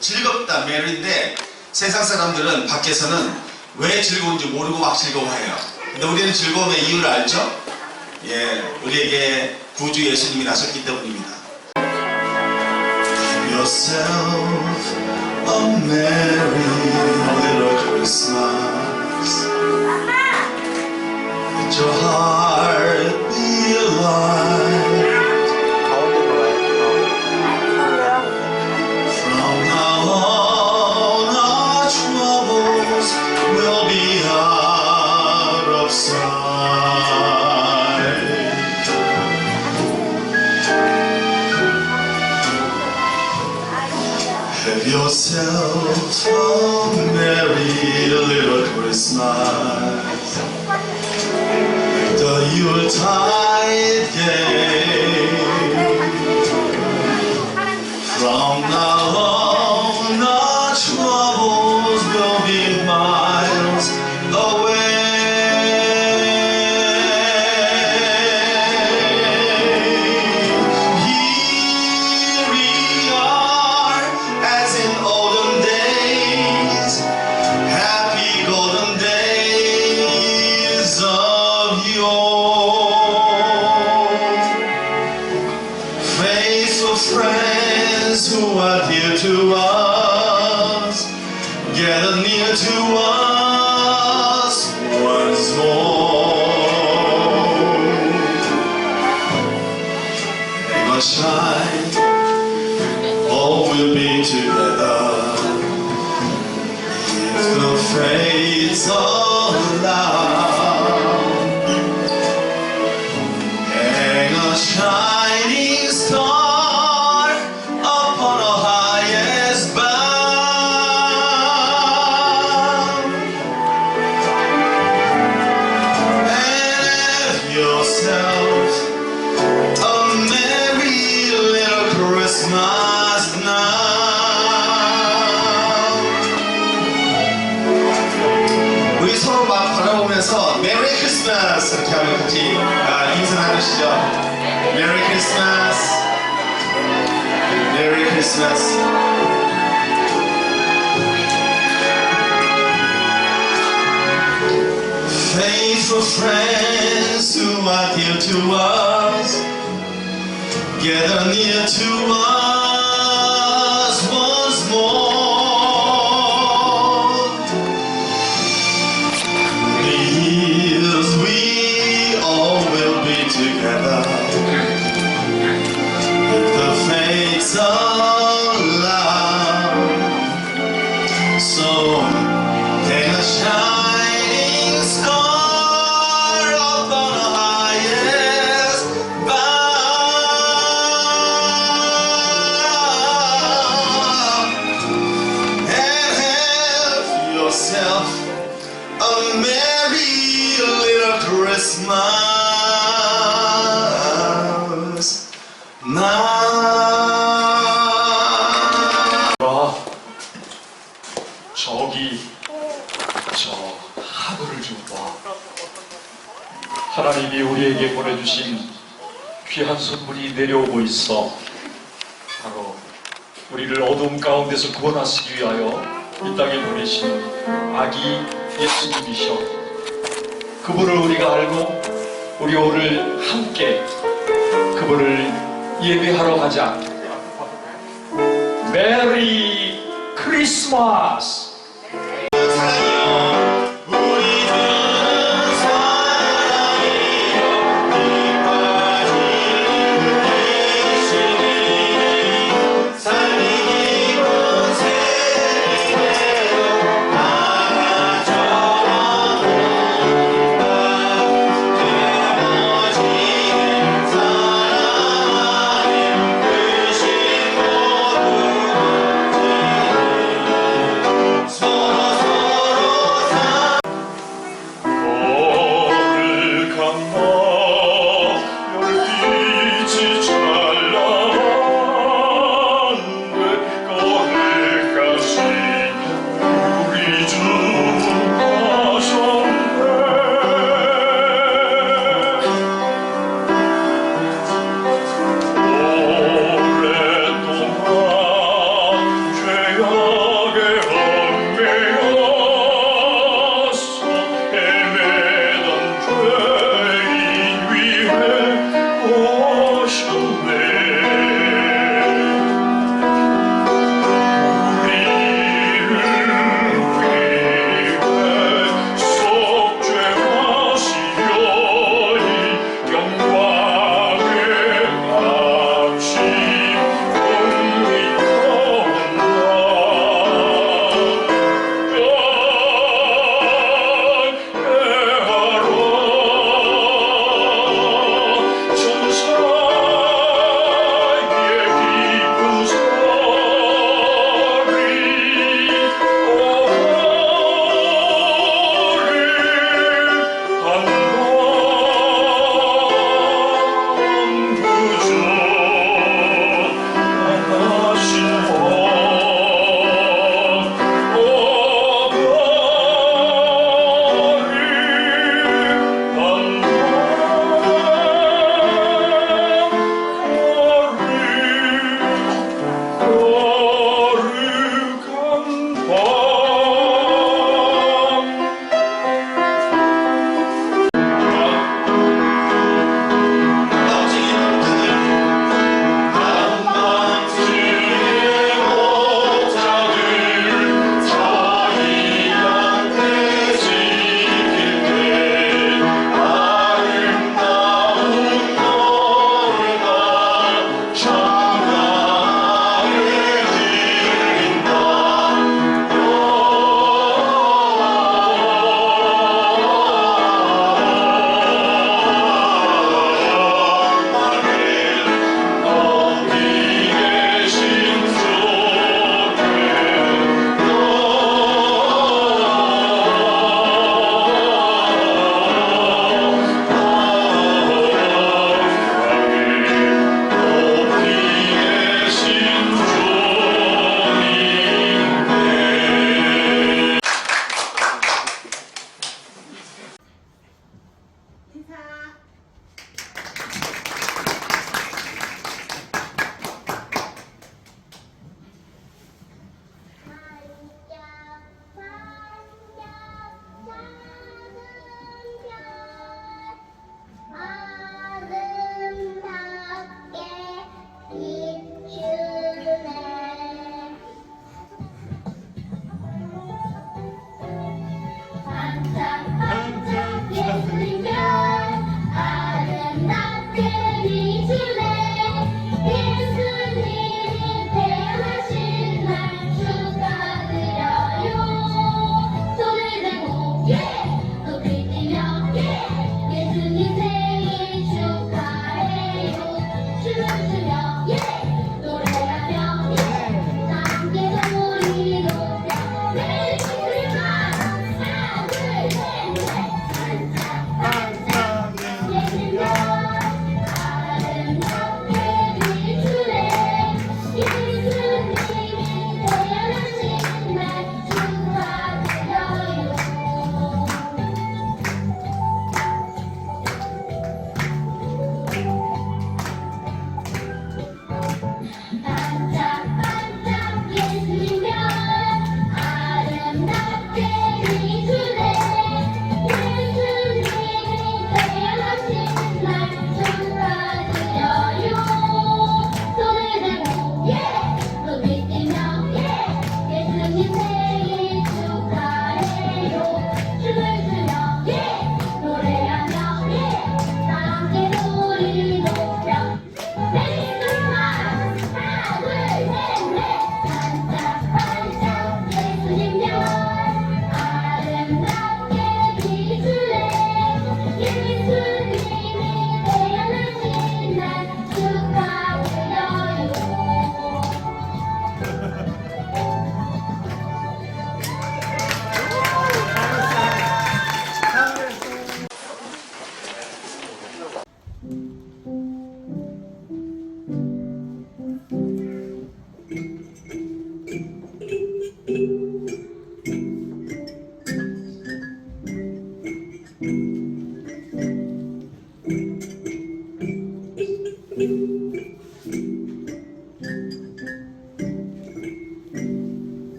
즐겁다, 메리인데 세상 사람들은 밖에서는 왜 즐거운지 모르고 막 즐거워해요. 근데 우리는 즐거움의 이유를 알죠? 예, 우리에게 구주 예수님이 나셨기 때문입니다. Have yourself a merry little Christmas. Let your heart be light. From now on our troubles will be out of sight. Have yourself a merry little Christmas. The Yuletide gay. From now on our troubles will be miles away. Here we are as in olden days, happy golden days of yore. Faithful friends who are dear to us, gather near to us once more. Hang on, shine, all will be together if the fates allow. Hang a shining star upon a highest bough, and have yourself a merry little Christmas now. 우리 서로 막 바라보면서 메리 크리스마스 이렇게 하면 같이 인사 나누시죠. 메리 크리스마스, 메리 크리스마스. Faithful friends who are dear to us, gather near to us once more. The years we all will be together if the fates allow. So hang a shining star upon the highest bough, and have yourself a merry little Christmas now. 저기 저 하늘을 좀 봐. 하나님이 우리에게 보내주신 귀한 선물이 내려오고 있어. 바로 우리를 어둠 가운데서 구원하시기 위하여 이 땅에 보내신 아기 예수님이셔. 그분을 우리가 알고 우리 오늘 함께 그분을 예배하러 가자. 메리 크리스마스. 서로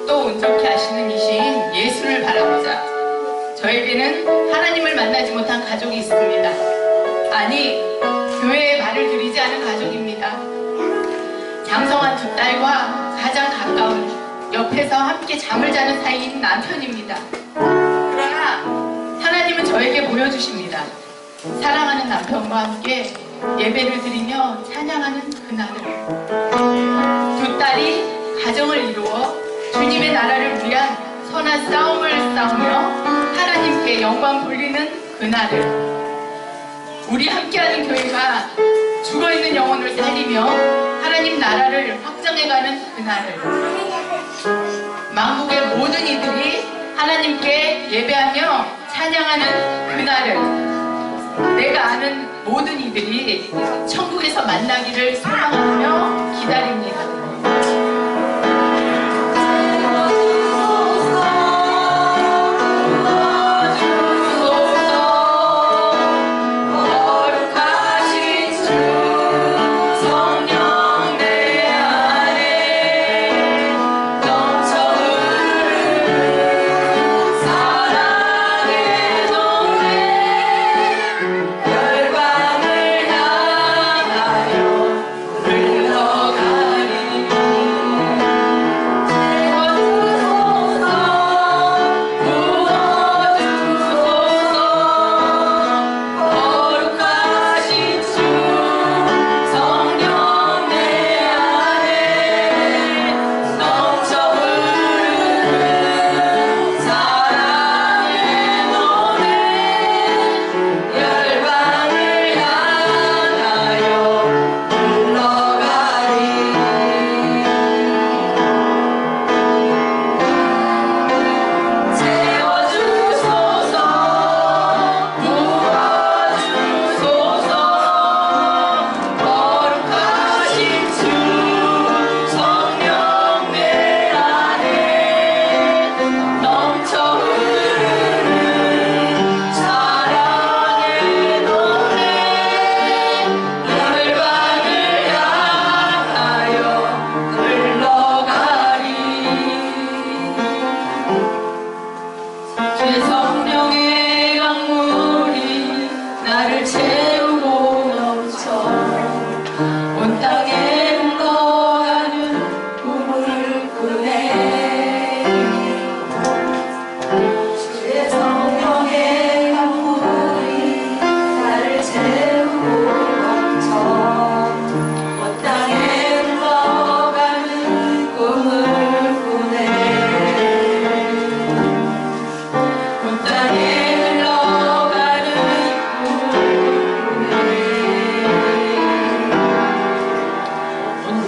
또 온전케 하시는 이신 예수를 바라보자. 저에게는 하나님을 만나지 못한 가족이 있습니다. 아니, 교회에 발을 들이지 않은 가족입니다. 장성한 두 딸과 가장 가까운 옆에서 함께 잠을 자는 사이인 남편입니다. 그러나 하나님은 저에게 보여주십니다. 사랑하는 남편과 함께 예배를 드리며 찬양하는 그날을, 두 딸이 가정을 이루어 주님의 나라를 위한 선한 싸움을 싸우며 하나님께 영광 돌리는 그날을, 우리 함께하는 교회가 죽어있는 영혼을 살리며 하나님 나라를 확장해가는 그날을, 만국의 모든 이들이 하나님께 예배하며 찬양하는 그날을, 내가 아는 모든 이들이 천국에서 만나기를 소망하며 기다립니다.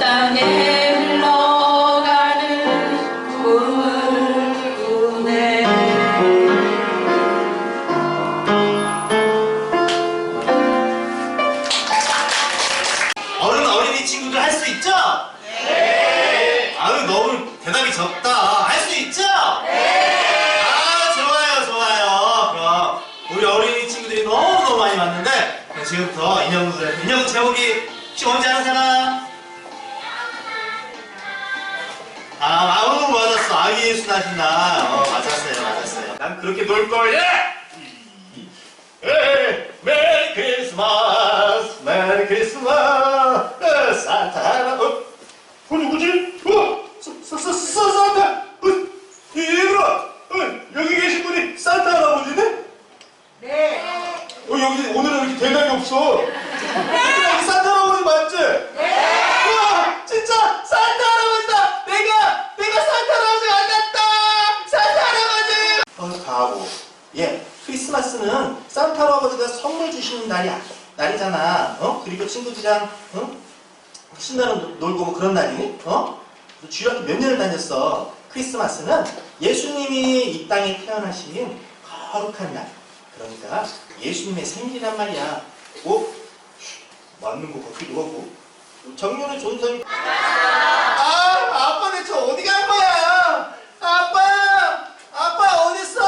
땅에 흘러가는 꿈을 꾸네. 어린이 친구들 할 수 있죠? 네. 아유, 너무 대답이 적다. 할 수 있죠? 네. 아, 좋아요. 그럼 우리 어린이 친구들이 너무 많이 왔는데 지금부터 인형 제목이 혹시 뭔지 아는 사람? 맞았어. 아기 예수 나신 날. 맞았어요. 난 그렇게 놀 거야. 메리 크리스마스, 메리 크리스마스. 산타 할아버지. 누구지? 산타. 얘들아, 여기 계신 분이 산타 할아버지네? 네. 여기 오늘은 이렇게 대답이 없어. 여기 산타 할아버지 맞지? 네. 와, 진짜 산타 할아버지다. 내가 산타 할아버지 만났다. 산타 할아버지. 가고. 크리스마스는 산타 할아버지가 선물 주시는 날이잖아. 그리고 친구들이랑 신나는 놀고 뭐 그런 날이니? 너 주일학교 몇 년을 다녔어? 크리스마스는 예수님이 이 땅에 태어나신 거룩한 날. 그러니까 예수님의 생일이란 말이야. 맞는 거 같기도 하고. 정년의 존성이. 아빠 대체 어디 간 거야? 아빠 어딨어?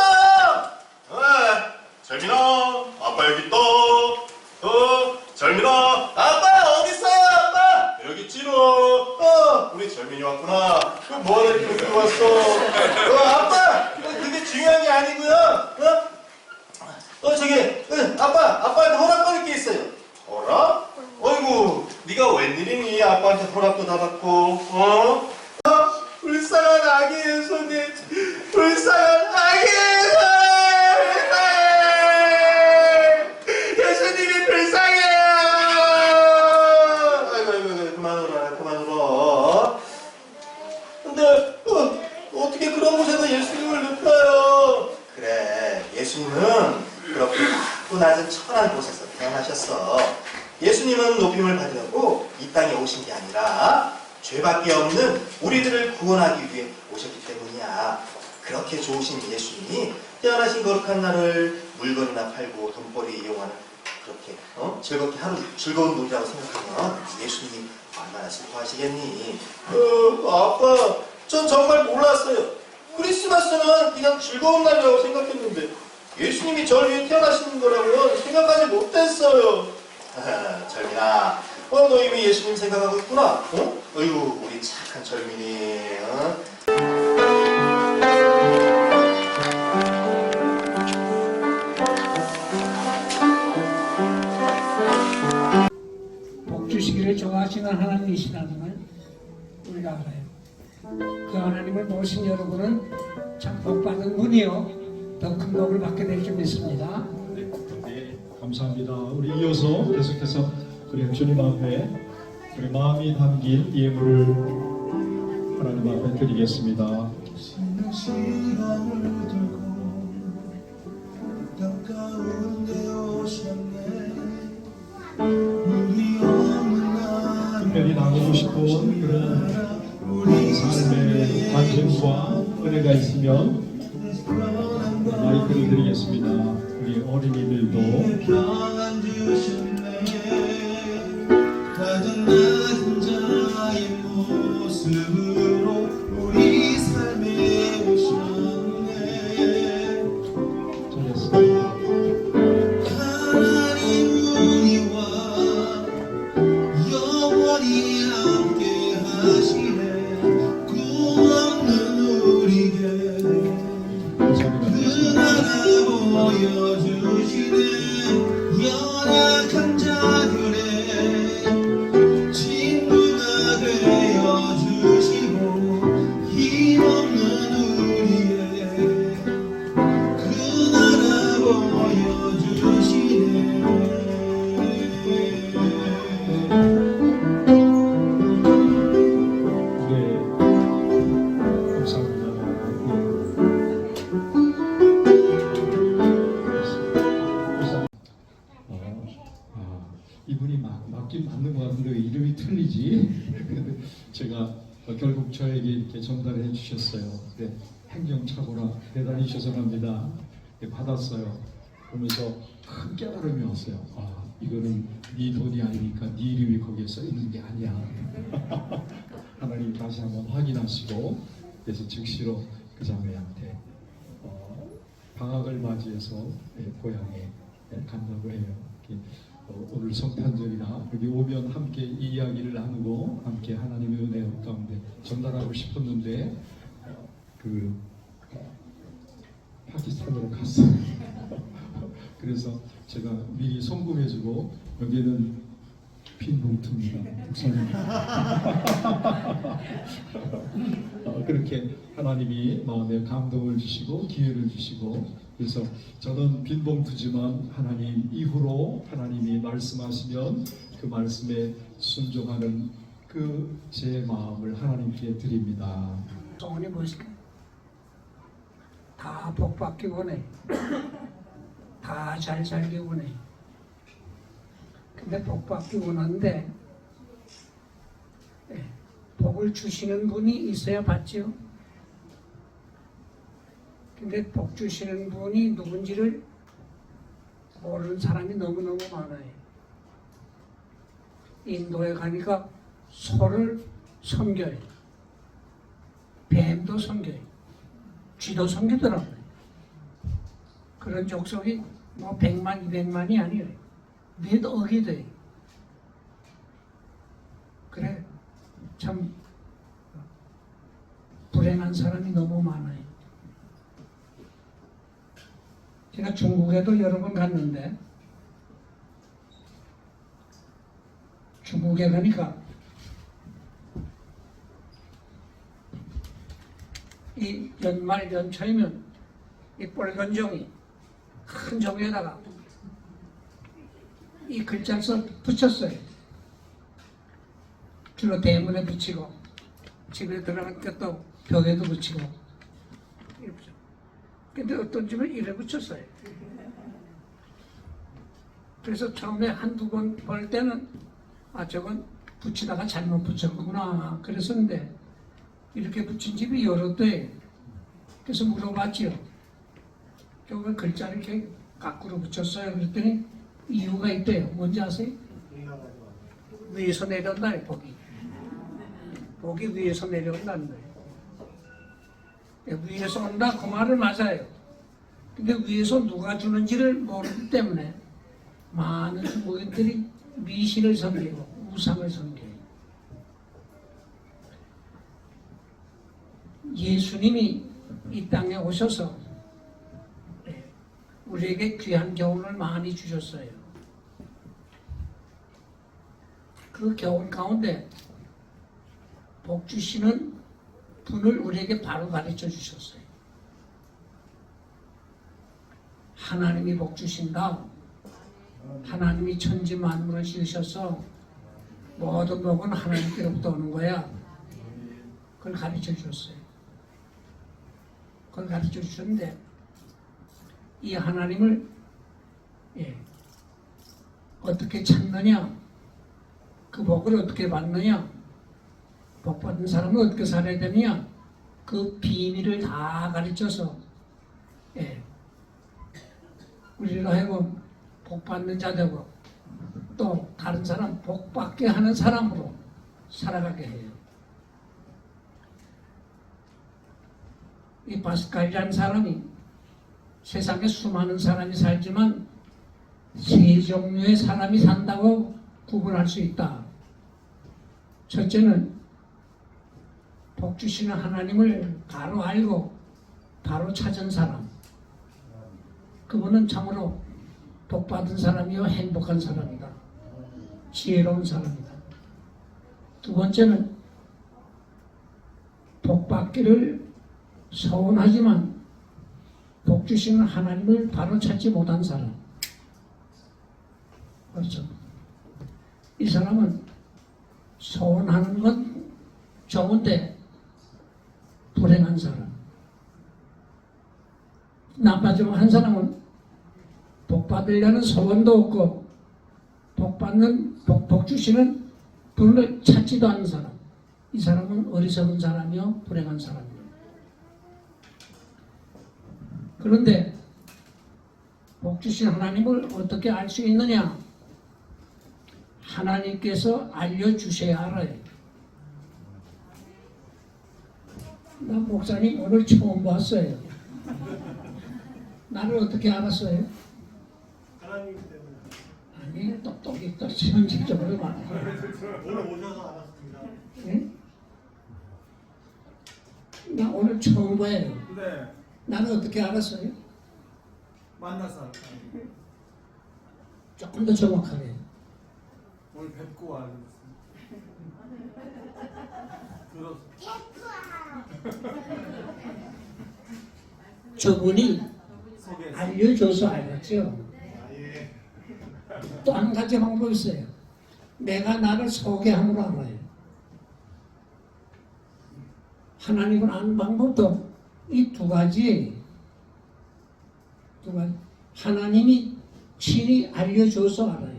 절민아, 아빠 여기 있다. 절민아, 아빠 어딨어요? 아빠 여기 있지로. 우리 절민이 왔구나. 뭐하러 이렇게 늦게 왔어? 아빠 그게 중요한 게 아니고요. 아빠한테 허락받을 게 있어요. 허락? 어이구, 네가 웬일이니? 아빠한테 허락도 다 받고. 불쌍한 아기 예수님, 불쌍한 아기 예수. 예수님이 불쌍해요. 아이고, 그만 울어. 근데 어떻게 그런 곳에서 예수님을 눕혀요? 그래, 예수님은 그렇게 낮고 낮은 천한 곳에서 태어나셨어. 예수님은 높임을 받으려고 이 땅에 오신 게 아니라 죄밖에 없는 우리들을 구원하기 위해 오셨기 때문이야. 그렇게 좋으신 예수님이 태어나신 거룩한 날을 물건이나 팔고 돈벌이 이용하는 그렇게 즐겁게 하루 즐거운 놀이라고 생각하면 예수님이 얼마나 슬퍼하시겠니? 아빠, 전 정말 몰랐어요. 크리스마스는 그냥 즐거운 날이라고 생각했는데 예수님이 저를 위해 태어나시는 거라고는 생각하지 못했어요. 절민아, 너 이미 예수님 생각하고 있구나. 어이구, 우리 착한 절민이. 복 주시기를 좋아하시는 하나님이시라는 걸 우리가 알아요. 그 하나님을 모신 여러분은 참 복받은 분이요, 더 큰 복을 받게 될 줄 믿습니다. 네, 감사합니다. 우리 이어서 계속해서 우리 주님 앞에 우리 마음이 담긴 예물을 하나님 앞에 드리겠습니다. 특별히 나누고 싶은 그런 삶의 관심과 은혜가 있으면 마이크를 드리겠습니다. 우리 어린이들도 가장 자의 모습으로 우리 삶에 오셨네. 잘했습니다. 하나님 우리와 영원히 함께 하시네. 꿈없는 우리에게 그 나라 보여주시네. 연약한 자들의 친구가 되어주시고 힘없는 우리의 그 나라 보여주시네. 근데 제가 결국 저에게 이렇게 전달해 주셨어요. 네, 행정착오라 대단히 죄송합니다. 네, 받았어요. 그러면서 큰 깨달음이 왔어요. 아, 이거는 네 돈이 아니니까 네 이름이 거기에 써 있는 게 아니야. 하나님 다시 한번 확인하시고, 그래서 즉시로 그 자매한테 방학을 맞이해서 고향에 간다고 해요. 오늘 성탄절이나 여기 오면 함께 이 이야기를 나누고 함께 하나님의 은혜 가운데 전달하고 싶었는데 파키스탄으로 갔어요. 그래서 제가 미리 송금해주고, 여기는 빈 봉투입니다, 목사님. 그렇게 하나님이 마음에 감동을 주시고 기회를 주시고, 그래서 저는 빈 봉투지만 하나님 이후로 하나님이 말씀하시면 그 말씀에 순종하는 그 제 마음을 하나님께 드립니다. 소원이 무엇일까? 다 복받기 원해. 다 잘 살기 원해. 근데 복받기 원하는데 복을 주시는 분이 있어야 받죠. 근데 복 주시는 분이 누군지를 모르는 사람이 너무너무 많아요. 인도에 가니까 소를 섬겨요. 뱀도 섬겨요. 쥐도 섬기더라고요. 그런 족속이 뭐 100만, 200만이 아니에요. 몇 억이 돼요. 그래, 참 불행한 사람이 너무 많아요. 제가 중국에도 여러 번 갔는데, 중국에 가니까 이 연말 연초이면 이 빨간 종이 큰 종이에다가 이 글자를 써 붙였어요. 주로 대문에 붙이고 집에 들어가니까 또 벽에도 붙이고 이렇게 붙여. 근데 어떤 집은 이래 붙였어요. 그래서 처음에 한두 번 볼 때는 저건 붙이다가 잘못 붙였구나 그랬었는데, 이렇게 붙인 집이 여러 대. 그래서 물어봤지요. 저거 글자를 이렇게 거꾸로 붙였어요. 그랬더니 이유가 있대요. 뭔지 아세요? 위에서 내려온다, 복이. 복이 위에서 내려온다는 거예요. 위에서 온다 그 말은 맞아요. 근데 위에서 누가 주는지를 모르기 때문에 많은 중국인들이 미신을 섬기고 우상을 섬겨요. 예수님이 이 땅에 오셔서 우리에게 귀한 교훈을 많이 주셨어요. 그 교훈 가운데 복 주시는 분을 우리에게 바로 가르쳐 주셨어요. 하나님이 복 주신다. 하나님이 천지 만물을 지으셔서 모든 복은 하나님께로부터 오는 거야. 그걸 가르쳐 주셨어요. 그걸 가르쳐 주셨는데, 이 하나님을 어떻게 찾느냐, 그 복을 어떻게 받느냐, 복 받은 사람은 어떻게 살아야 되느냐, 그 비밀을 다 가르쳐서 우리로 하여금 복 받는 자 되고 또 다른 사람 복 받게 하는 사람으로 살아가게 해요. 이 바스칼이라는 사람이 세상에 수많은 사람이 살지만 세 종류의 사람이 산다고 구분할 수 있다. 첫째는 복 주시는 하나님을 바로 알고 바로 찾은 사람. 그분은 참으로 복 받은 사람이요 행복한 사람이다. 지혜로운 사람이다. 두 번째는 복 받기를 소원하지만 복 주시는 하나님을 바로 찾지 못한 사람. 그렇죠. 이 사람은 소원하는 건 좋은데 불행한 사람. 나빠지면 한 사람은 복 받으려는 소원도 없고 복 주시는 그걸 찾지도 않는 사람. 이 사람은 어리석은 사람이요, 불행한 사람이요. 그런데 복 주신 하나님을 어떻게 알 수 있느냐? 하나님께서 알려주셔야 알아요. 나 목사님 오늘 처음 봤어요. 나를 어떻게 알았어요? 하나님 때문에 아니, 똑똑히 또 현실적으로 말해. 오늘 오셔서 알았습니다. 응? 나 오늘 처음 봐요. 네, 나를 어떻게 알았어요? 만나서 조금 더 정확하게. 오늘 뵙고 알았습니다. 들어서 저분이 소개했어요. 알려줘서 알았죠. 또 한 가지 방법이 있어요. 내가 나를 소개함으로 알아요. 하나님을 아는 방법도 이 두 가지. 하나님이 친히 알려줘서 알아요.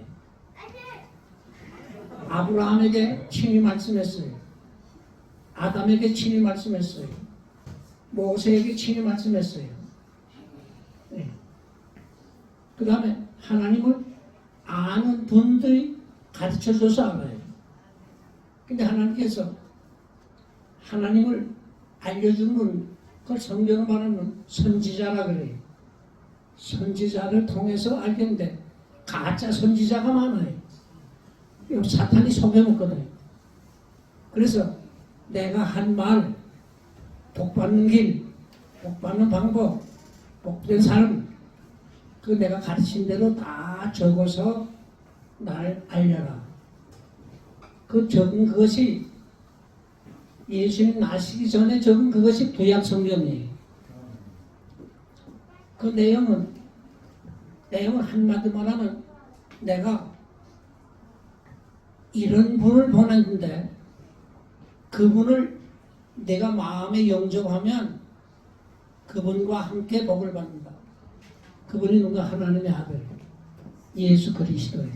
아브라함에게 친히 말씀했어요. 아담에게 친히 말씀했어요. 모세에게 친히 말씀했어요. 네. 그 다음에 하나님을 아는 분들이 가르쳐줘서 알아요. 근데 하나님께서 하나님을 알려주는 분, 그걸 성경을 말하면 선지자라 그래요. 선지자를 통해서 알겠는데 가짜 선지자가 많아요. 이거 사탄이 속여먹거든요. 그래서 내가 한 말, 복받는 길, 복받는 방법, 복된 삶, 그 내가 가르친 대로 다 적어서 날 알려라. 그 적은 그것이 예수님 나시기 전에 적은 그것이 구약 성경이에요. 그 내용은 한마디 말하면 내가 이런 분을 보냈는데 그분을 내가 마음에 영접하면 그분과 함께 복을 받는다. 그분이 누가 하나님의 아들 예수 그리스도예요.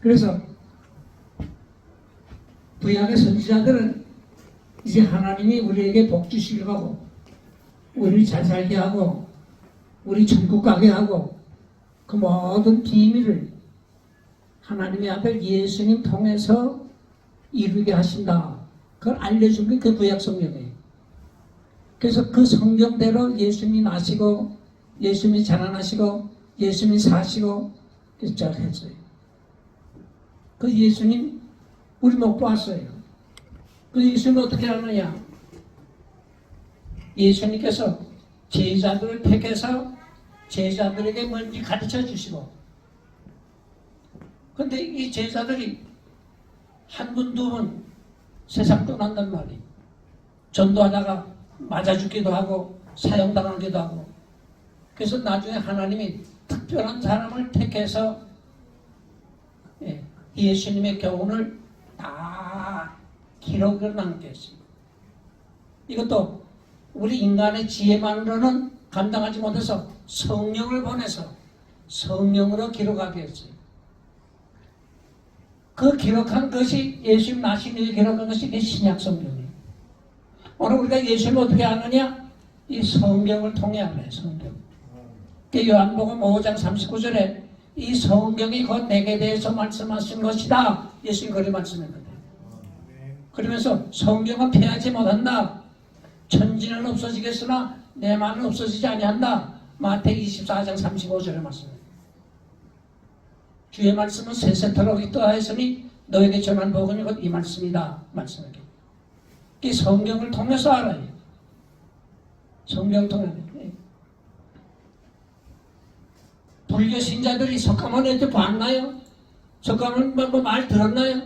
그래서 구약의 선지자들은 이제 하나님이 우리에게 복 주시려고 하고 우리를 잘 살게 하고 우리 천국 가게 하고 그 모든 비밀을 하나님의 아들 예수님 통해서 이루게 하신다. 그걸 알려준 게 그 구약 성경이에요. 그래서 그 성경대로 예수님이 나시고 예수님이 자라나시고 예수님이 사시고 시작했어요. 그 예수님 우리 못 봤어요. 그 예수님 어떻게 하느냐? 예수님께서 제자들을 택해서 제자들에게 뭔지 가르쳐 주시고, 근데 이 제자들이 한 분, 두 분 세상 떠난단 말이에요. 전도하다가 맞아 죽기도 하고 사형당하기도 하고. 그래서 나중에 하나님이 특별한 사람을 택해서 예수님의 교훈을 다 기록을 남겼습니다. 이것도 우리 인간의 지혜만으로는 감당하지 못해서 성령을 보내서 성령으로 기록하게 했어요. 그 기록한 것이 예수님 나신 후에 기록한 것이 신약 성경이에요. 오늘 우리가 예수님을 어떻게 아느냐? 이 성경을 통해 알아요. 성경. 요한복음 5장 39절에 이 성경이 곧 내게 대해서 말씀하신 것이다. 예수님 그렇게 말씀했거든요. 그러면서 성경은 패하지 못한다. 천지는 없어지겠으나 내 말은 없어지지 아니한다. 마태기 24장 35절에 말씀합니다. 주의 말씀은 세세토록 있도하였으니 너에게 전한 복음이 곧 이 말씀이다. 말씀하게. 이 성경을 통해서 알아요. 성경을 통해서. 불교 신자들이 석가모니한테 봤나요? 석가모니 말 들었나요?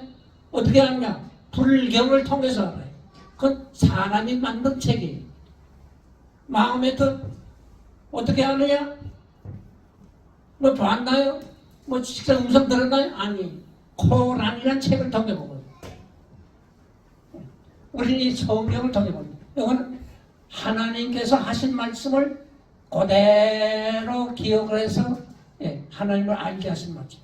어떻게 하느냐? 불경을 통해서 알아요. 그건 사람이 만든 책이에요. 마음에 어떻게 하느냐? 뭐 봤나요? 뭐 직접 음성 들었나요? 아니, 코란이라는 책을 통해 보거든요. 우리는 이 성경을 통해 봅니다. 이거는 하나님께서 하신 말씀을 그대로 기억을 해서 하나님을 알게 하신 말씀.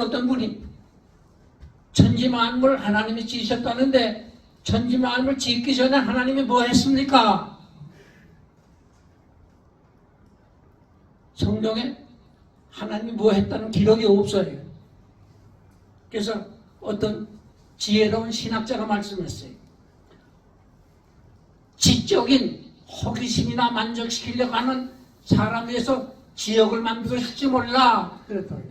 어떤 분이 천지 만물 하나님이 지으셨다는데 천지 만물 짓기 전에 하나님이 뭐 했습니까? 성경에 하나님이 뭐 했다는 기록이 없어요. 그래서 어떤 지혜로운 신학자가 말씀했어요. 지적인 호기심이나 만족시키려고 하는 사람 위해서 지역을 만들었을지 몰라 그랬더니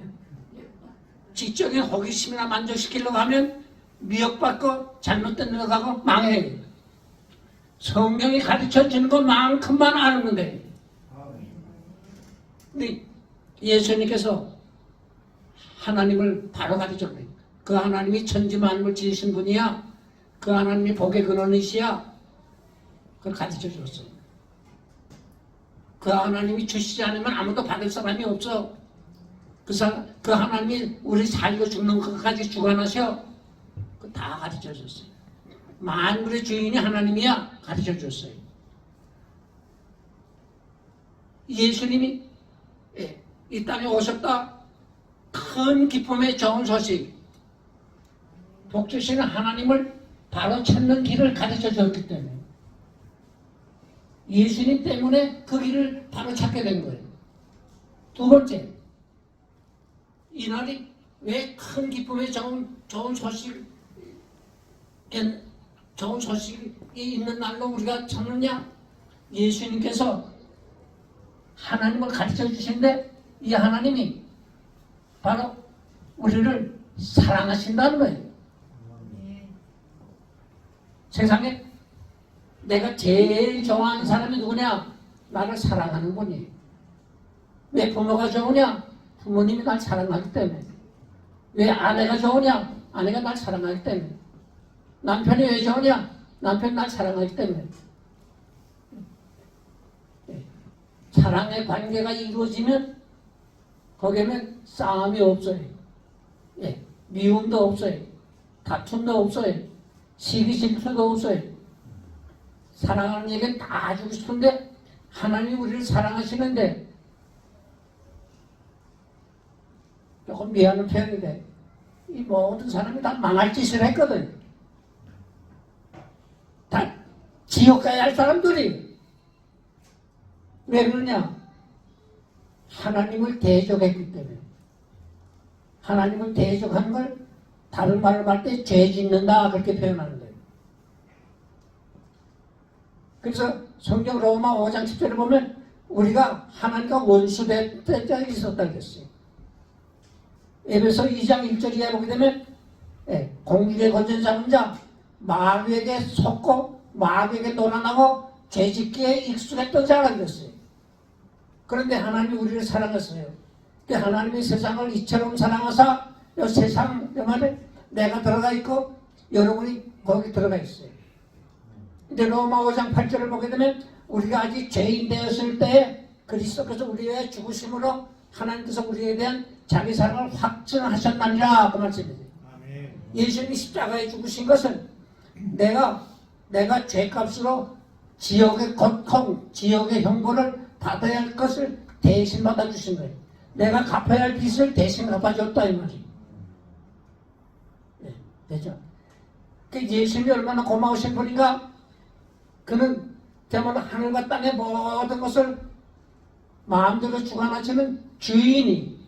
지적인 호기심이나 만족시키려고 하면 미혹받고 잘못된 데로 가고 망해요. 성경이 가르쳐주는 것만큼만 아는 건데 근데 예수님께서 하나님을 바로 가르쳐줘요. 그 하나님이 천지 만물 지으신 분이야. 그 하나님이 복의 근원이시야. 그걸 가르쳐줬어요. 그 하나님이 주시지 않으면 아무도 받을 사람이 없어. 그 하나님이 우리 살고 죽는 것까지 주관하셔. 그 다 가르쳐줬어요. 만물의 주인이 하나님이야. 가르쳐줬어요. 예수님이 이 땅에 오셨다. 큰 기쁨의 좋은 소식. 복 주시는 하나님을 바로 찾는 길을 가르쳐줬기 때문에 예수님 때문에 그 길을 바로 찾게 된 거예요. 두 번째, 이날이 왜 큰 기쁨의 좋은 소식이 있는 날로 우리가 찾느냐? 예수님께서 하나님을 가르쳐 주시는데 이 하나님이 바로 우리를 사랑하신다는 거예요. 세상에 내가 제일 좋아하는 사람이 누구냐? 나를 사랑하는 분이. 왜 부모가 좋으냐? 부모님이 날 사랑하기 때문에. 왜 아내가 좋으냐? 아내가 날 사랑하기 때문에. 남편이 왜 좋으냐? 남편이 날 사랑하기 때문에. 사랑의 관계가 이루어지면 거기에는 싸움이 없어요. 미움도 없어요. 다툼도 없어요. 시기 질투도 없어요. 사랑하는 얘기는 다 해주고 싶은데 하나님이 우리를 사랑하시는데 조금 미안한 표현인데 이 모든 사람이 다 망할 짓을 했거든. 다 지옥 가야 할 사람들이. 왜 그러냐? 하나님을 대적했기 때문에. 하나님을 대적한 걸 다른 말로 할 때 죄 짓는다 그렇게 표현하는 거예요. 그래서 성경 로마 5장 10절에 보면 우리가 하나님과 원수될 때가 있었다 그랬어요. 에베소 2장 1절에 보게 되면 공중에 건전 잡은 자 마귀에게 속고 마귀에게 논한하고 죄짓기에 익숙했던 자가 그랬어요. 그런데 하나님이 우리를 사랑했어요. 하나님이 세상을 이처럼 사랑하사 이 세상 안에 내가 들어가 있고 여러분이 거기 들어가 있어요. 근데 로마 5장 8절을 보게 되면 우리가 아직 죄인 되었을 때에 그리스도께서 우리의 죽으심으로 하나님께서 우리에 대한 자기 사랑을 확증하셨나니라 그 말씀이에요. 예수님이 십자가에 죽으신 것은 내가 죄값으로 지옥의 고통, 지옥의 형벌을 받아야 할 것을 대신 받아주신 거예요. 내가 갚아야 할 빚을 대신 갚아줬다 이 말이에요. 되죠? 예수님이 얼마나 고마우신 분인가? 그는 정말 하늘과 땅의 모든 것을 마음대로 주관하시는 주인이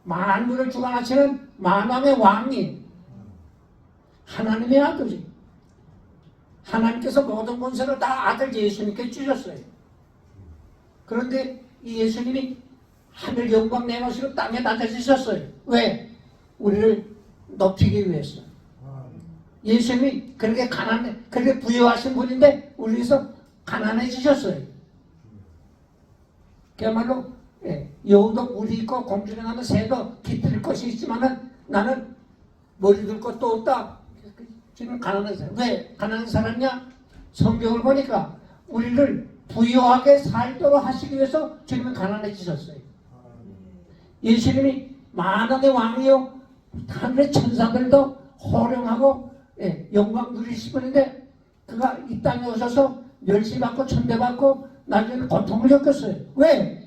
만물을 주관하시는 만왕의 왕이 하나님의 아들이 하나님께서 모든 권세를 다 아들 예수님께 주셨어요. 그런데 이 예수님이 하늘 영광 내놓으시고 땅에 낮아지셨어요. 왜? 우리를 높이기 위해서. 예수님이 그렇게 그렇게 부여하신 분인데 우리에서 가난해지셨어요. 그야말로 여우도 물이 있고 공중에 나는 새도 깃들 것이 있지만은 나는 머리 들 것도 없다. 지금 가난한 사람. 왜 가난한 사람이냐? 성경을 보니까 우리를 부유하게 살도록 하시기 위해서 주님은 가난해지셨어요. 예수님이 만왕의 왕이요 하늘의 천사들도 호령하고 영광 누리실 분인데 그가 이 땅에 오셔서 멸시받고 천대받고 나중에 고통을 겪었어요. 왜?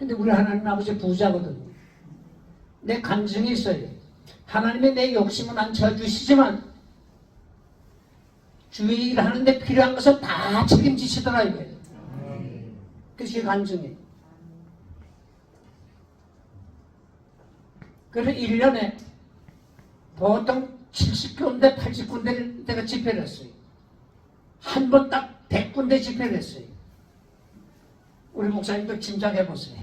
근데 우리 하나님 아버지 부자거든. 내 간증이 있어요. 하나님의 내 욕심은 안 채워주시지만 주의 일 하는데 필요한 것은 다 책임지시더라 이거예요. 그게 제 간증이에요. 그래서 1년에 보통 70군데, 80군데를 내가 집회를 했어요. 한 번 딱 100군데 집회를 했어요. 우리 목사님도 짐작해보세요.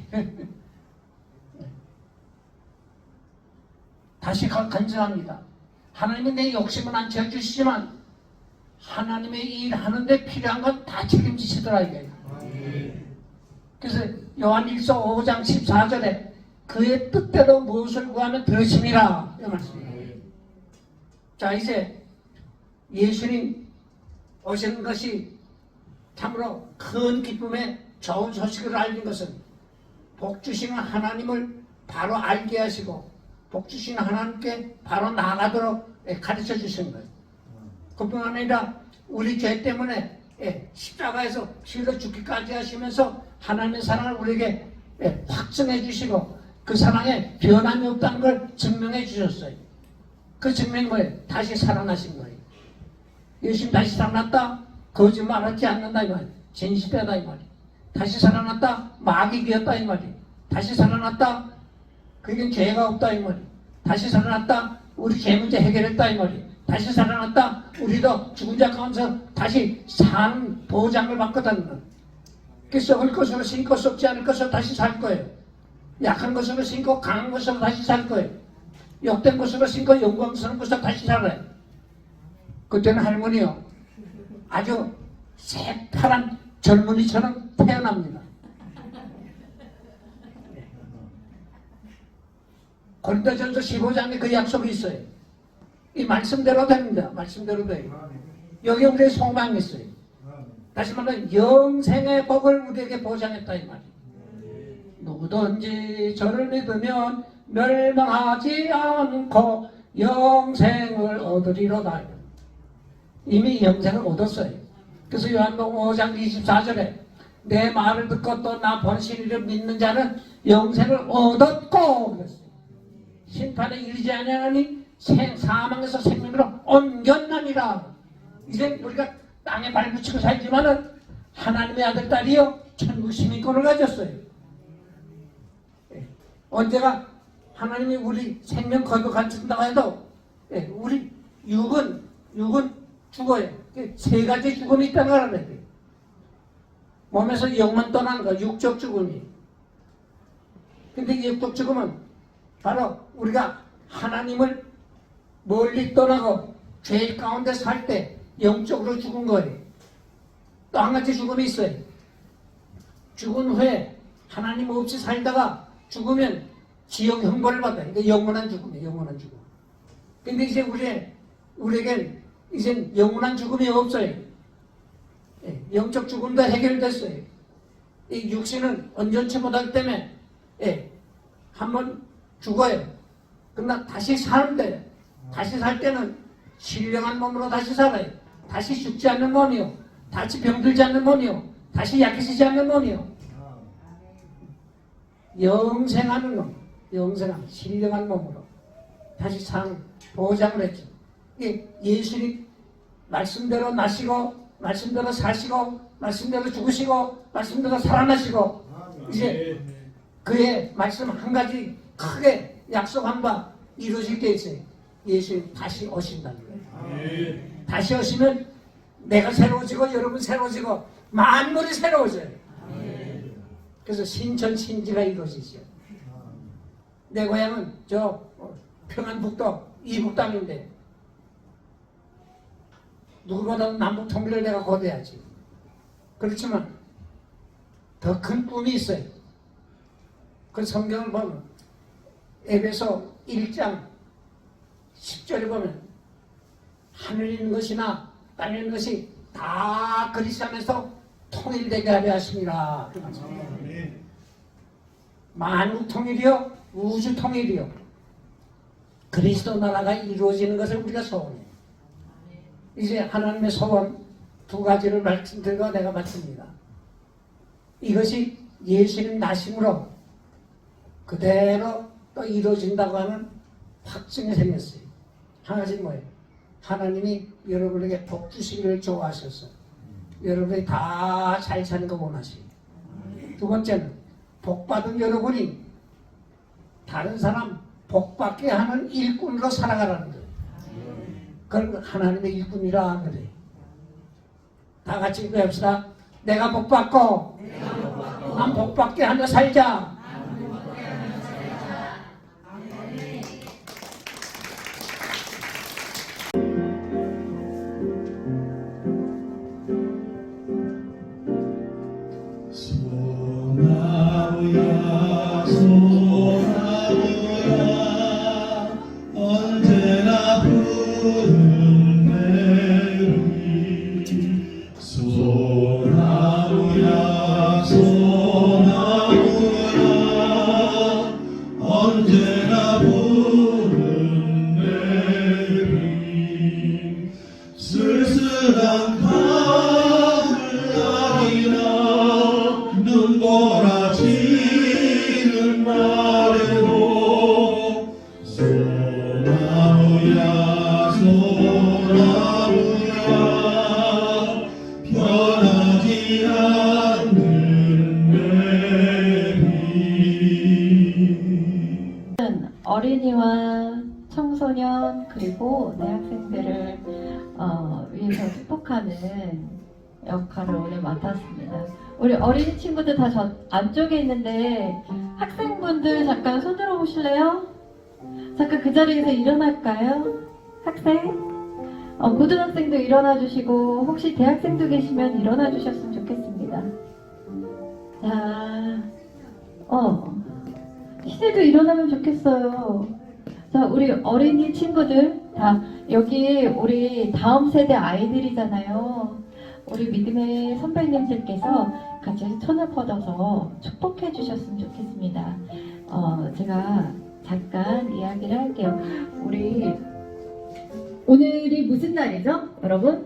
다시 간증합니다. 하나님은 내 욕심은 안 채워주시지만 하나님의 일 하는데 필요한 건 다 책임지시더라 이거예요. 그래서 요한 1서 5장 14절에 그의 뜻대로 무엇을 구하면 들으심이라 이 말씀이에요. 자, 이제 예수님 오시는 것이 참으로 큰 기쁨의 좋은 소식을 알린 것은 복 주시는 하나님을 바로 알게 하시고 복 주시는 하나님께 바로 나아가도록 가르쳐 주신 거예요. 그뿐 아니라 우리 죄 때문에 십자가에서 실로 죽기까지 하시면서 하나님의 사랑을 우리에게 확증해 주시고 그 사랑에 변함이 없다는 걸 증명해 주셨어요. 그 증명이 뭐예요? 다시 살아나신 거예요. 예수님 다시 살아났다? 거짓말하지 않는다 이 말이에요. 진실되다 이 말이에요. 다시 살아났다? 마귀 비었다 이 말이에요. 다시 살아났다? 그게 죄가 없다 이 말이에요. 다시 살아났다? 우리 죄 문제 해결했다 이 말이에요. 다시 살아났다? 우리도 죽은 자 가운데서 다시 사는 보장을 받거든요. 그 썩을 것으로 신고 썩지 않을 것으로 다시 살 거예요. 약한 것으로 신고 강한 것으로 다시 살 거예요. 욕된 것으로 신고 영광스러운 것으로 다시 살아요. 그때는 할머니요 아주 새파란 젊은이처럼 태어납니다. 고린도전서 15장에 그 약속이 있어요. 이 말씀대로 됩니다. 말씀대로 돼요. 여기 우리의 소망이 있어요. 다시 말하면 영생의 복을 우리에게 보장했다 이 말이에요. 누구든지 저를 믿으면 멸망하지 않고 영생을 얻으리로다. 이미 영생을 얻었어요. 그래서 요한복음 5장 24절에 내 말을 듣고 또 나 보내신 이를 믿는 자는 영생을 얻었고 그랬어요. 심판에 이르지 아니하니 사망에서 생명으로 옮겼나니라. 이제 우리가 땅에 발붙이고 살지만은 하나님의 아들 딸이요 천국 시민권을 가졌어요. 언제가 하나님이 우리 생명 거듭 준다고 해도 우리 육은 죽어요. 세 가지 죽음이 있다는 걸 알아야 돼요. 몸에서 영만 떠나는 거 육적 죽음이. 근데 이 육적 죽음은 바로 우리가 하나님을 멀리 떠나고 죄 가운데 살 때 영적으로 죽은 거예요. 또 한 가지 죽음이 있어요. 죽은 후에 하나님 없이 살다가 죽으면 지옥 형벌을 받아요. 이게 영원한 죽음이에요. 영원한 죽음. 근데 이제 우리에겐 이제 영원한 죽음이 없어요. 영적 죽음도 해결됐어요. 이 육신은 언제든지 못하기 때문에 한번 죽어요. 그러나 다시 사는데 다시 살 때는 신령한 몸으로 다시 살아요. 다시 죽지 않는 몸이요. 다시 병들지 않는 몸이요. 다시 약해지지 않는 몸이요. 영생하는 놈, 영생한 신령한 몸으로 다시 사는 보장을 했죠. 예수님 말씀대로 나시고 말씀대로 사시고 말씀대로 죽으시고 말씀대로 살아나시고 이제 그의 말씀 한 가지 크게 약속한 바 이루어질 때 있어요. 예수님 다시 오신다는 거예요. 다시 오시면 내가 새로워지고 여러분 새로워지고 만물이 새로워져요. 그래서 신천신지가 이루어지죠. 내 고향은 저 평안북도 이북 땅인데 누구보다도 남북 통일을 내가 거둬야지. 그렇지만 더 큰 꿈이 있어요. 그 성경을 보면 에베소 1장 10절에 보면 하늘에 있는 것이나 땅에 있는 것이 다 그리스도 안에서 통일되게 하려 하심이라. 만국 통일이요 우주 통일이요 그리스도 나라가 이루어지는 것을 우리가 소원해요. 이제 하나님의 소원 두 가지를 말씀드리고 내가 마칩니다. 이것이 예수님 나심으로 그대로 또 이루어진다고 하는 확증이 생겼어요. 하나씩 뭐예요? 하나님이 여러분에게 복 주시기를 좋아하셨어요. 여러분이 다 잘 사는 거 원하시고. 두 번째는 복 받은 여러분이 다른 사람 복 받게 하는 일꾼으로 살아가라는 거예요. 그걸 하나님의 일꾼이라 그래요. 다 같이 기도합시다. 내가 복 받고 난 복 받게 하며 살자. 소나무야 소나무야 언제나 부르는 내 이름 소나무야 소나무야 언제나 부르는 내 이름 쓸쓸한 가을날이나 눈보라지는 날에도 소나무야 소나무야 변하지 않는 내 빛. 어린이와 청소년 그리고 대학생들을 위해서 축복하는 역할을 오늘 맡았습니다. 우리 어린이 친구들 다 저 안쪽에 있는데 학생분들 잠깐 손 들어 보실래요? 잠깐 그 자리에서 일어날까요? 학생? 고등학생도 일어나 주시고 혹시 대학생도 계시면 일어나 주셨으면 좋겠습니다. 자, 시들도 일어나면 좋겠어요. 자, 우리 어린이 친구들 다 여기 우리 다음 세대 아이들이잖아요. 우리 믿음의 선배님들께서 같이 손을 뻗어서 축복해 주셨으면 좋겠습니다. 제가 잠깐 이야기를 할게요. 우리 오늘이 무슨 날이죠, 여러분?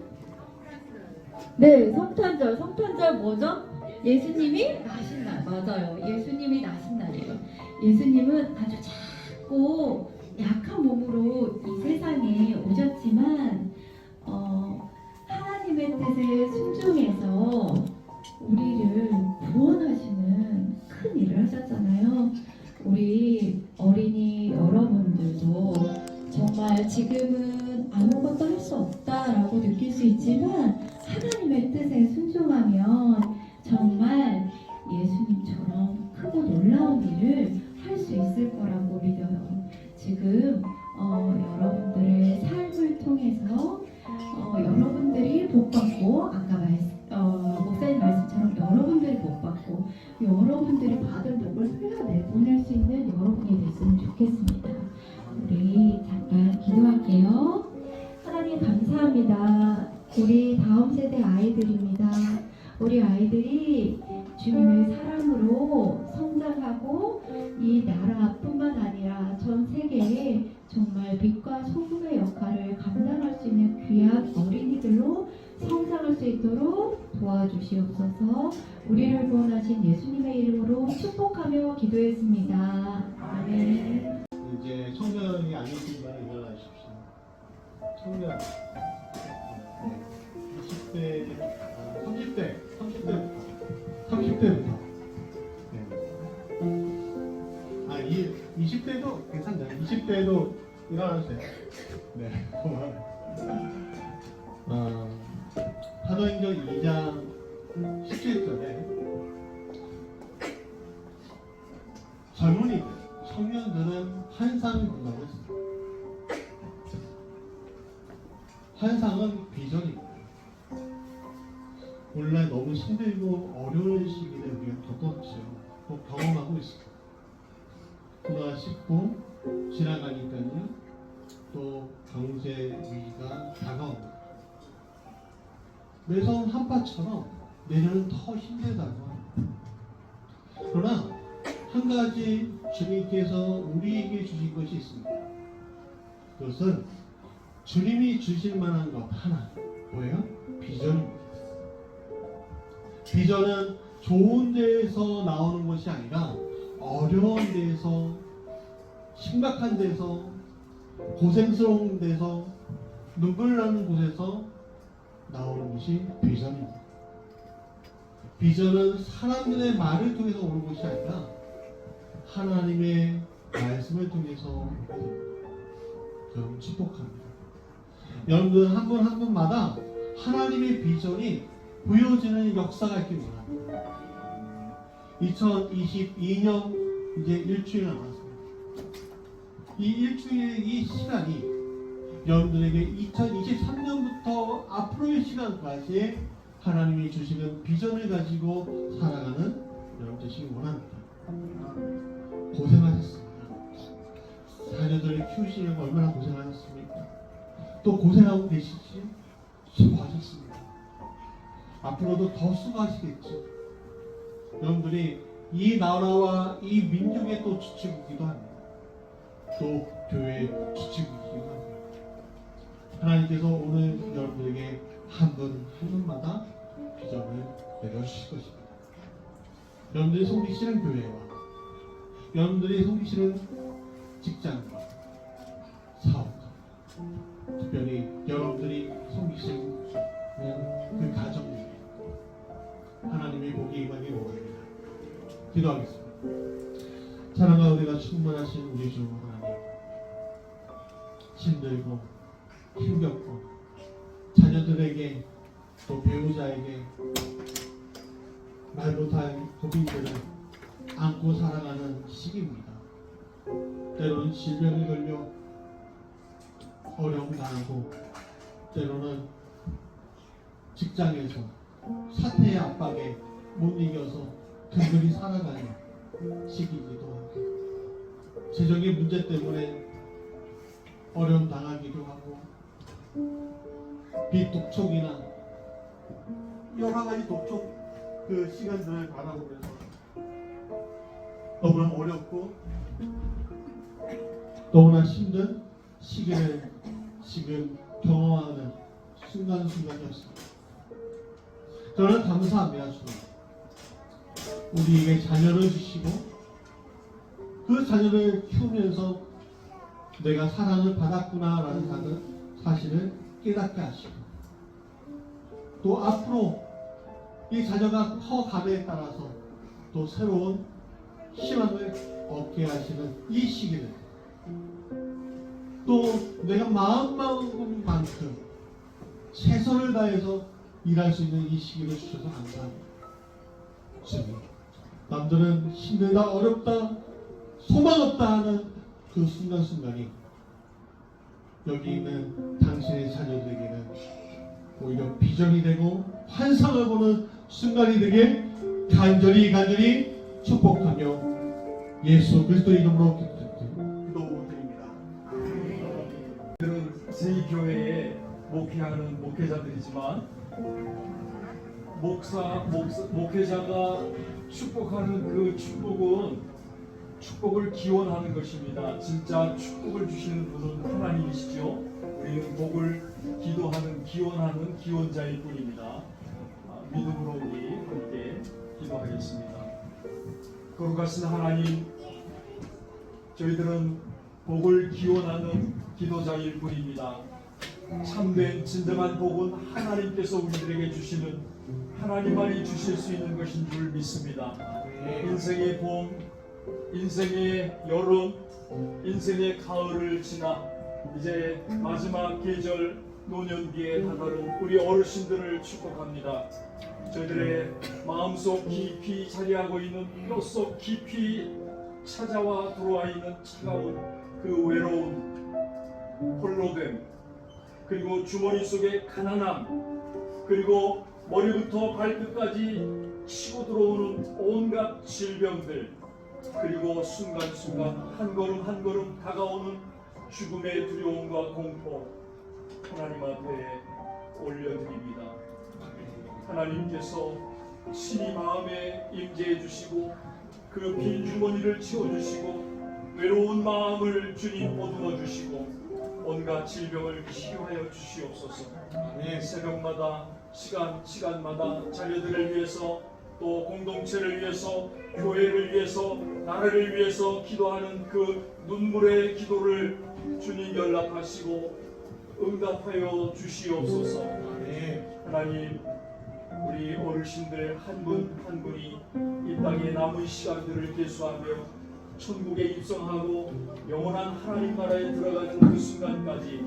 네, 성탄절. 성탄절 뭐죠? 예수님이 나신 날. 맞아요. 예수님이 나신 날이에요. 예수님은 아주 작고 약한 몸으로 이 세상에 오셨지만 하나님의 뜻에 순종해서 우리를 구원하시는 큰 일을 하셨잖아요. 우리 어린이 여러분들도 정말 지금은 아무것도 할 수 없다라고 느낄 수 있지만 하나님의 뜻에 순종하면 정말 예수님처럼 크고 놀라운 일을 할 수 있을 거라고 믿어요. 지금 여러분들의 삶을 통해서 여러분들이 복받고 아까 목사님 말씀처럼 여러분들이 복받고 여러분들이 받은 복을 흘려내보낼 수 있는 여러분이 됐으면 좋겠습니다. 우리 잠깐 기도할게요. 하나님 감사합니다. 우리 다음 세대 아이들입니다. 우리 아이들이 주님의 사랑으로 성장하고 이 나라뿐만 아니라 전 세계에 정말 빛과 소금의 역할을 감당할 수 있는 귀한 어린이들로 성장할 수 있도록 도와주시옵소서. 우리를 구원하신 예수님의 이름으로 축복하며 기도했습니다. 아멘. 이제 청년이 아니시지만 일어나십시오. 청년 20대, 30대부터. 네. 20대도 괜찮나요? 20대도 일어나주세요. 네, 고마워요. 사도행전 2장 17절에 젊은이들, 청년들은 환상을 본다고 했습니다. 환상은 비전입니다. 원래 너무 힘들고 어려운 시기를 우리가 겪었죠. 또 경험하고 있습니다. 그러나 싶고 지나가니까요, 또 경제 위기가 다가옵니다. 매선 한파처럼 내년은 더 힘들다고 합니다. 그러나 한 가지 주님께서 우리에게 주신 것이 있습니다. 그것은 주님이 주실 만한 것 하나, 뭐예요? 비전입니다. 비전은 좋은 데에서 나오는 것이 아니라 어려운 데서, 심각한 데서, 고생스러운 데서, 눈물 나는 곳에서 나오는 것이 비전입니다. 비전은 사람들의 말을 통해서 오는 것이 아니라 하나님의 말씀을 통해서 오게 됩니다. 저는 축복합니다. 여러분들 한 분 한 분마다 하나님의 비전이 보여지는 역사가 있길 바랍니다. 2022년 이제 일주일 남았습니다. 이 일주일의 이 시간이 여러분들에게 2023년부터 앞으로의 시간까지 하나님이 주시는 비전을 가지고 살아가는 여러분 되시기 원합니다. 고생하셨습니다. 자녀들을 키우시려고 얼마나 고생하셨습니까? 또 고생하고 계시지? 수고하셨습니다. 앞으로도 더 수고하시겠죠. 여러분들이 이 나라와 이 민족의 또 주축이기도 합니다. 또 교회의 주축이기도 합니다. 하나님께서 오늘 여러분들에게 한 분 한 분마다 비전을 내려주실 것입니다. 여러분들이 섬기시는 교회와 여러분들이 섬기시는 직장과 사업과 특별히 여러분들이 섬기시는 그 가정 중에 하나님의 복이 임하기 원합니다. 기도하겠습니다. 사랑과 은혜가 충만하신 우리 주 하나님, 힘들고 힘겹고 자녀들에게 또 배우자에게 말 못할 고민들을 안고 살아가는 시기입니다. 때로는 질병을 걸려 어려움 당하고 때로는 직장에서 사태의 압박에 못 이겨서 든든히 살아가는 시기이기도 하고 재정의 문제 때문에 어려움 당하기도 하고 빚 독촉이나 여러 가지 독촉 그 시간들을 바라보면서 너무나 어렵고 너무나 힘든 시기를 지금 경험하는 순간순간이었습니다. 저는 감사합니다. 우리에게 자녀를 주시고 그 자녀를 키우면서 내가 사랑을 받았구나라는 사실을 깨닫게 하시고 또 앞으로 이 자녀가 커감에 따라서 또 새로운 희망을 얻게 하시는 이 시기를 또 내가 마음먹은 만큼 최선을 다해서 일할 수 있는 이 시기를 주셔서 감사합니다. 주님, 남들은 힘들다, 어렵다, 소망 없다 하는 그 순간순간이 여기 있는 당신의 자녀들에게는 오히려 비전이 되고 환상을 보는 순간이 되길 간절히 축복하며 예수 그리스도 이름으로 기도드립니다. 저희 교회에 목회하는 목회자들이지만 목회자가 축복하는 그 축복을 기원하는 것입니다. 진짜 축복을 주시는 분은 하나님이시죠. 우리는 복을 기원하는 기원자일 뿐입니다. 믿음으로 우리 함께 기도하겠습니다. 거룩하신 하나님, 저희들은 복을 기원하는 기도자일 뿐입니다. 참된 진정한 복은 하나님께서 우리들에게 주시는, 하나님만이 주실 수 있는 것인 줄 믿습니다. 인생의 봄, 인생의 여름, 인생의 가을을 지나 이제 마지막 계절 노년기에 다다른 우리 어르신들을 축복합니다. 저희들의 마음속 깊이 자리하고 있는, 뼛속 깊이 찾아와 들어와 있는 차가운 그 외로움, 홀로됨, 그리고 주머니 속의 가난함, 그리고 머리부터 발끝까지 치고 들어오는 온갖 질병들, 그리고 순간순간 한 걸음 한 걸음 다가오는 죽음의 두려움과 공포, 하나님 앞에 올려드립니다. 하나님께서 친히 마음에 임재해 주시고 그 빈 주머니를 채워주시고 외로운 마음을 주님 보듬어 주시고 온갖 질병을 치유하여 주시옵소서. 새벽마다 시간마다 자녀들을 위해서 또 공동체를 위해서, 교회를 위해서, 나라를 위해서 기도하는 그 눈물의 기도를 주님 연락하시고 응답하여 주시옵소서. 하나님, 우리 어르신들 한 분 한 분이 이 땅의 남은 시간들을 계수하며 천국에 입성하고 영원한 하나님 나라에 들어가는 그 순간까지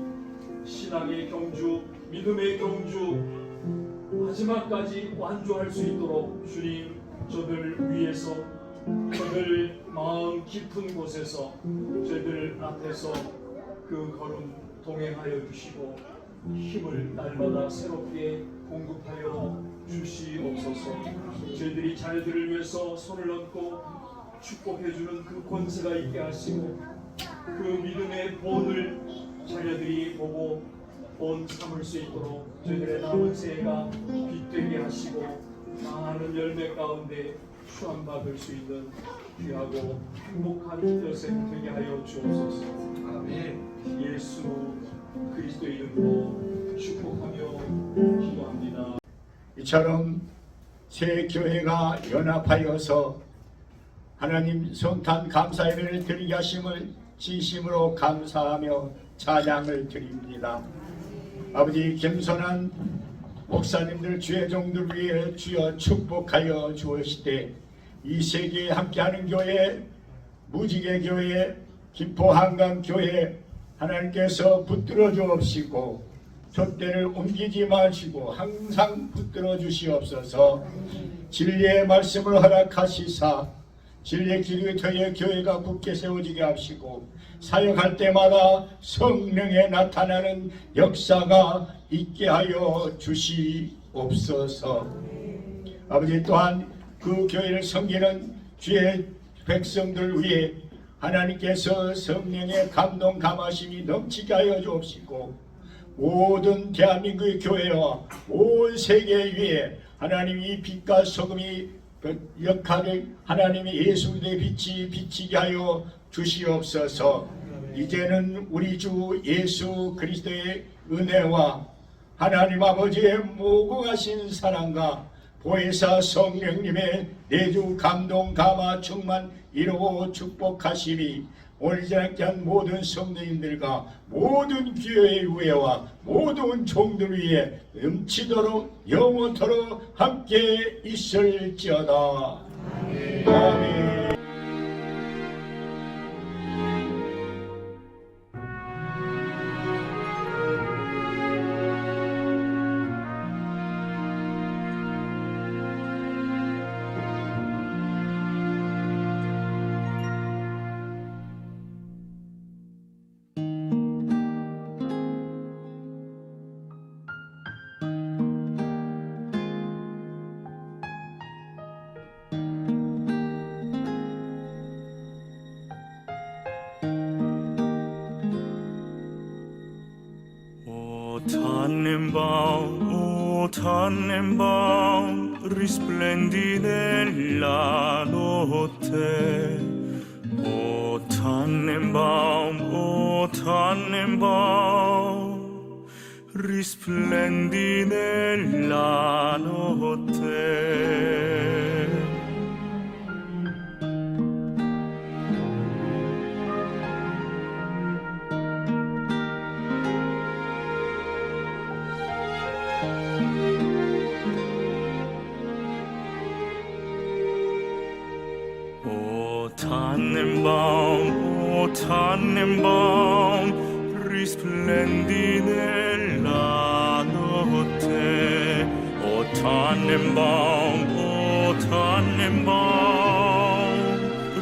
신앙의 경주, 믿음의 경주 마지막까지 완주할 수 있도록 주님, 저들 위해서, 저들 마음 깊은 곳에서, 저들 앞에서 그 걸음 동행하여 주시고 힘을 날마다 새롭게 공급하여 주시옵소서. 저희들이 자녀들을 위해서 손을 얹고 축복해주는 그 권세가 있게 하시고 그 믿음의 본을 자녀들이 보고 본 삼을 수 있도록 저희들의 남은 새해가 빛되게 하시고 많은 열매 가운데 수함받을 수 있는 귀하고 행복한 여생 되게 하여 주옵소서. 아멘. 예수 그리스도 이름으로 축복하며 기도합니다. 이처럼 새 교회가 연합하여서 하나님 성탄 감사 예배를 드리게 하심을 진심으로 감사하며 찬양을 드립니다. 아버지, 겸손한 목사님들, 주의 종들 위해 주여 축복하여 주시되 이 세계에 함께하는 교회, 무지개 교회, 김포 한강 교회 하나님께서 붙들어 주옵시고 돛대를 옮기지 마시고 항상 붙들어 주시옵소서. 진리의 말씀을 허락하시사 진리의 길을 저희의 교회가 굳게 세워지게 하시고 사역할 때마다 성령에 나타나는 역사가 있게 하여 주시옵소서. 아버지, 또한 그 교회를 섬기는 주의 백성들 위해 하나님께서 성령의 감동 감하심이 넘치게 하여 주옵시고 모든 대한민국의 교회와 온 세계 위에 하나님이 빛과 소금이 역할을 하나님의 예수 그리스도의 빛이 비치게 하여 주시옵소서. 이제는 우리 주 예수 그리스도의 은혜와 하나님 아버지의 무궁하신 사랑과 보혜사 성령님의 내주 감동 감화 충만 이루고 축복하시리 오늘 저녁 한 모든 성도님들과 모든 교회의 위에와 모든 종들 위에 넘치도록 영원토록 함께 있을지어다. 아멘. Tannenbaum risplendi nella notte. O Tannenbaum, risplendi nella notte. Tannenbaum, risplendi nella notte. O Tannenbaum,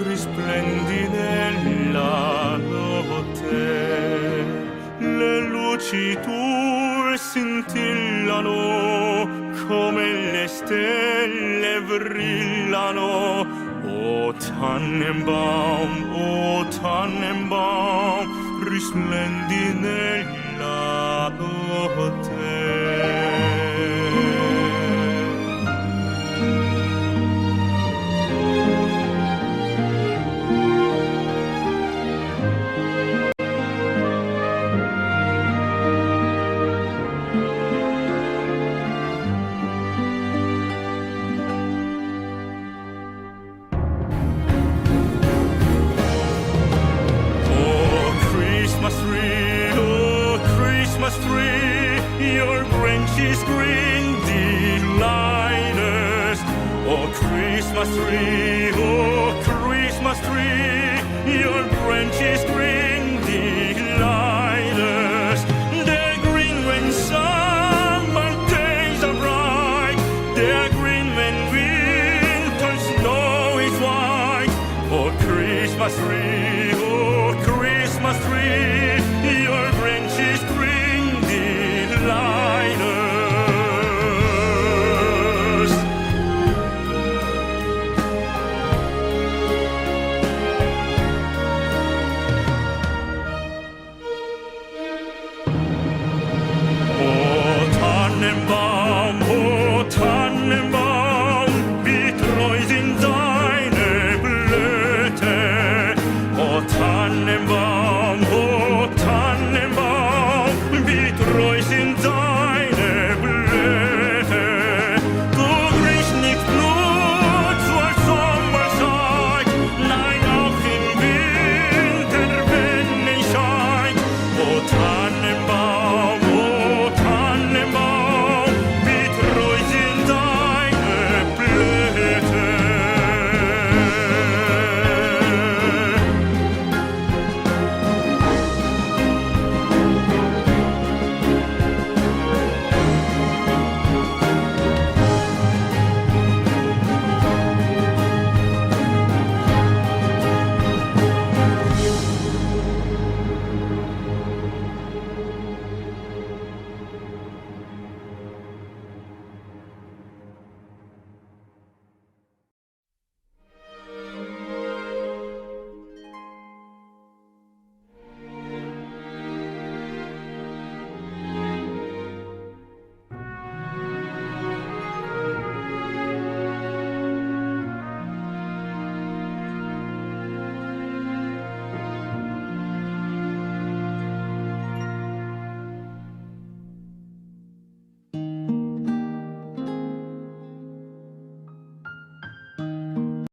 risplendi nella notte. Le luci tue scintillano come le stelle brillano. O Tannenbaum, risplendi nella notte. Your branches green delight us. They're green when summer days are bright. They're green when winter snow is white. Oh Christmas tree, your branches green delight us. O Tannenbaum, wie treu sind deine Blüten. O Tannenbaum,